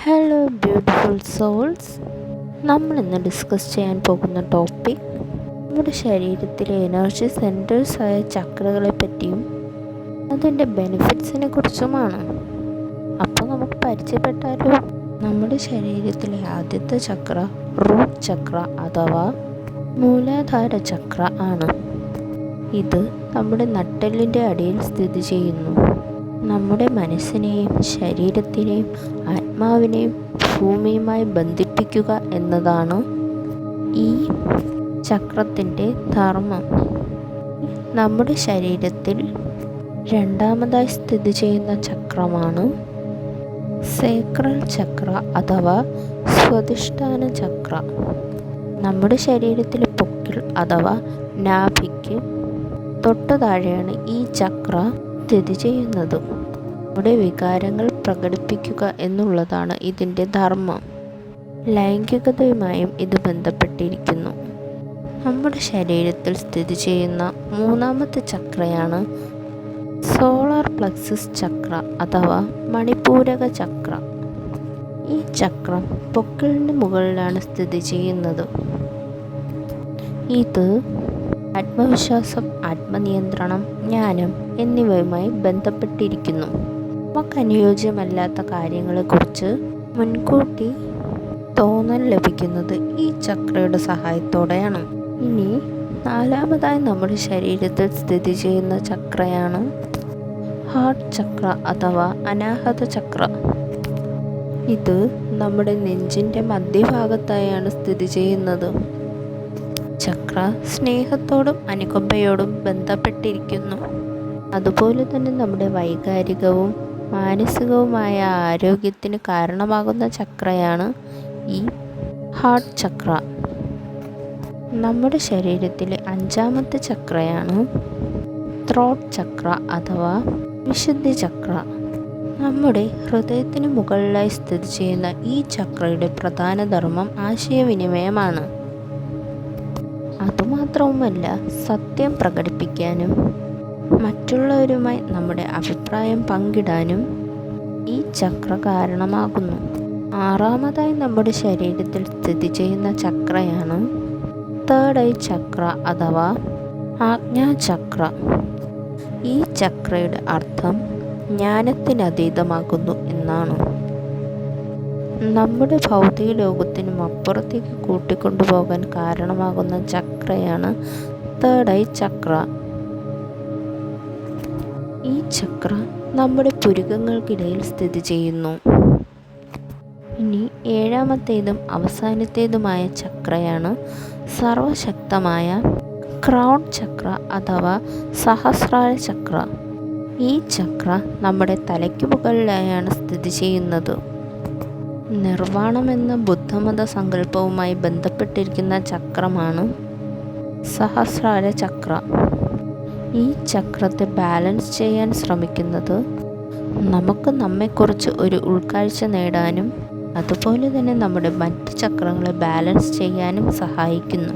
Hello beautiful souls. നമ്മൾ ഇന്ന് discuss ചെയ്യാൻ പോകുന്ന ടോപ്പിക് നമ്മുടെ ശരീരത്തിലെ എനർജി സെൻറ്റേഴ്സായ ചക്രകളെ പറ്റിയും അതിൻ്റെ ബെനിഫിറ്റ്സിനെ കുറിച്ചുമാണ്. അപ്പോൾ നമുക്ക് പരിചയപ്പെട്ടാലോ. നമ്മുടെ ശരീരത്തിലെ ആദ്യത്തെ ചക്ര റൂട്ട് ചക്ര അഥവാ മൂലാധാര ചക്ര ആണ്. ഇത് നമ്മുടെ നട്ടെല്ലിൻ്റെ അടിയിൽ സ്ഥിതി ചെയ്യുന്നു. നമ്മുടെ മനസ്സിനെയും ശരീരത്തിനെയും ആത്മാവിനെയും ഭൂമിയുമായി ബന്ധിപ്പിക്കുക എന്നതാണ് ഈ ചക്രത്തിൻ്റെ ധർമ്മം. നമ്മുടെ ശരീരത്തിൽ രണ്ടാമതായി സ്ഥിതി ചെയ്യുന്ന ചക്രമാണ് സേക്രൽ ചക്ര അഥവാ സ്വാധിഷ്ഠാന ചക്ര. നമ്മുടെ ശരീരത്തിലെ പൊക്കിൾ അഥവാ നാഭിക്ക് തൊട്ടു താഴെയാണ് ഈ ചക്ര സ്ഥിതി ചെയ്യുന്നത്. നമ്മുടെ വികാരങ്ങൾ പ്രകടിപ്പിക്കുക എന്നുള്ളതാണ് ഇതിൻ്റെ ധർമ്മം. ലൈംഗികതയുമായും ഇത് ബന്ധപ്പെട്ടിരിക്കുന്നു. നമ്മുടെ ശരീരത്തിൽ സ്ഥിതി ചെയ്യുന്ന മൂന്നാമത്തെ ചക്രയാണ് സോളാർ പ്ലക്സസ് ചക്ര അഥവാ മണിപൂരക ചക്ര. ഈ ചക്രം പൊക്കിളിന് മുകളിലാണ് സ്ഥിതി ചെയ്യുന്നത്. ഇത് ആത്മവിശ്വാസം, ആത്മനിയന്ത്രണം, ജ്ഞാനം എന്നിവയുമായി ബന്ധപ്പെട്ടിരിക്കുന്നു. നമുക്ക് അനുയോജ്യമല്ലാത്ത കാര്യങ്ങളെക്കുറിച്ച് മുൻകൂട്ടി തോന്നൽ ലഭിക്കുന്നത് ഈ ചക്രയുടെ സഹായത്തോടെയാണ്. ഇനി നാലാമതായി നമ്മുടെ ശരീരത്തിൽ സ്ഥിതി ചെയ്യുന്ന ചക്രയാണ് ഹാർട്ട് ചക്ര അഥവാ അനാഹത ചക്ര. ഇത് നമ്മുടെ നെഞ്ചിൻ്റെ മധ്യഭാഗത്തായാണ് സ്ഥിതി ചെയ്യുന്നത്. ചക്ര സ്നേഹത്തോടും അനുകമ്പയോടും ബന്ധപ്പെട്ടിരിക്കുന്നു. അതുപോലെ തന്നെ നമ്മുടെ വൈകാരികവും മാനസികവുമായ ആരോഗ്യത്തിന് കാരണമാകുന്ന ചക്രയാണ് ഈ ഹാർട്ട് ചക്ര. നമ്മുടെ ശരീരത്തിലെ അഞ്ചാമത്തെ ചക്രയാണ് ത്രോട്ട് ചക്ര അഥവാ വിശുദ്ധി ചക്ര. നമ്മുടെ ഹൃദയത്തിന് മുകളിലായി സ്ഥിതി ചെയ്യുന്ന ഈ ചക്രയുടെ പ്രധാന ധർമ്മം ആശയവിനിമയമാണ്. അതുമാത്രവുമല്ല, സത്യം പ്രകടിപ്പിക്കാനും മറ്റുള്ളവരുമായി നമ്മുടെ അഭിപ്രായം പങ്കിടാനും ഈ ചക്ര കാരണമാകുന്നു. ആറാമതായി നമ്മുടെ ശരീരത്തിൽ സ്ഥിതി ചെയ്യുന്ന ചക്രയാണ് തേർഡ് ഐ ചക്ര അഥവാ ആജ്ഞാചക്ര. ഈ ചക്രയുടെ അർത്ഥം ജ്ഞാനത്തിനതീതമാകുന്നു എന്നാണ്. നമ്മുടെ ഭൗതിക ലോകത്തിനും അപ്പുറത്തേക്ക് കൂട്ടിക്കൊണ്ടുപോകാൻ കാരണമാകുന്ന ചക്രയാണ് തേർഡ് ഐ ചക്ര. ഈ ചക്ര നമ്മുടെ പുരികങ്ങൾക്കിടയിൽ സ്ഥിതി ചെയ്യുന്നു. ഇനി ഏഴാമത്തേതും അവസാനത്തേതുമായ ചക്രയാണ് സർവശക്തമായ ക്രൗൺ ചക്ര അഥവാ സഹസ്രാര ചക്ര. ഈ ചക്ര നമ്മുടെ തലയ്ക്ക് മുകളിലായാണ് സ്ഥിതി ചെയ്യുന്നത്. നിർവാണം എന്ന ബുദ്ധമത സങ്കല്പവുമായി ബന്ധപ്പെട്ടിരിക്കുന്ന ചക്രമാണ് സഹസ്രാര ചക്ര. ഈ ചക്രത്തെ ബാലൻസ് ചെയ്യാൻ ശ്രമിക്കുന്നത് നമുക്ക് നമ്മെക്കുറിച്ച് ഒരു ഉൾക്കാഴ്ച നേടാനും അതുപോലെ തന്നെ നമ്മുടെ മറ്റ് ചക്രങ്ങളെ ബാലൻസ് ചെയ്യാനും സഹായിക്കുന്നു.